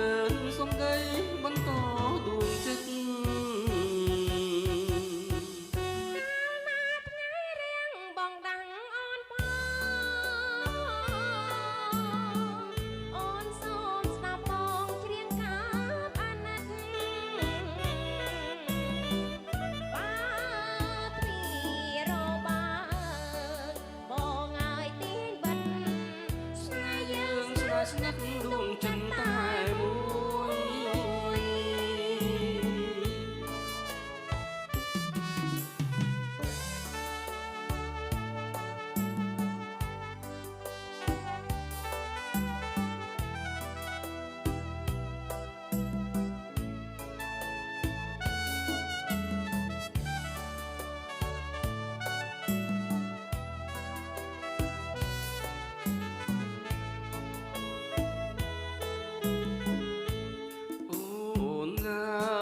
កើនសំដីបន្តដួងចិត្តបងដាំងអូនផអូនសូមស្ដាប់បងច្រៀងកាបអាណិតបាទទ្វីរបាបងហើយទាញបិទស្នេហ៍យើងស្នេហ៍ស្និទ្ធដួងចិត្តតែមួ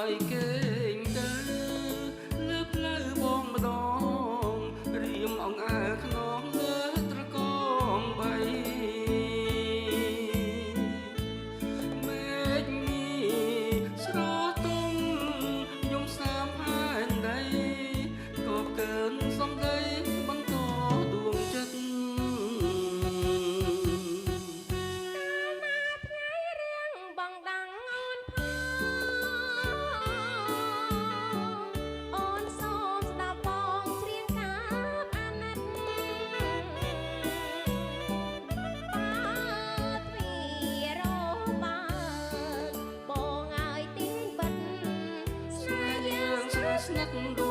យគេងទៅលើផ្លូវបងម្ដងរៀមអង្អើខ្នងលើត្រកងបីមេឃញីស្រទុំយំសាមហានដីក៏កើនសំដីបន្តដួងចិត្តបងដាំងអូនផអូនសូមស្ដាប់បងច្រៀងកាបអាណិតបាទទ្វីរបាបងហើយទាញបិទស្នេហ៍យើង ស្នេហ៍ស្និទ្ធ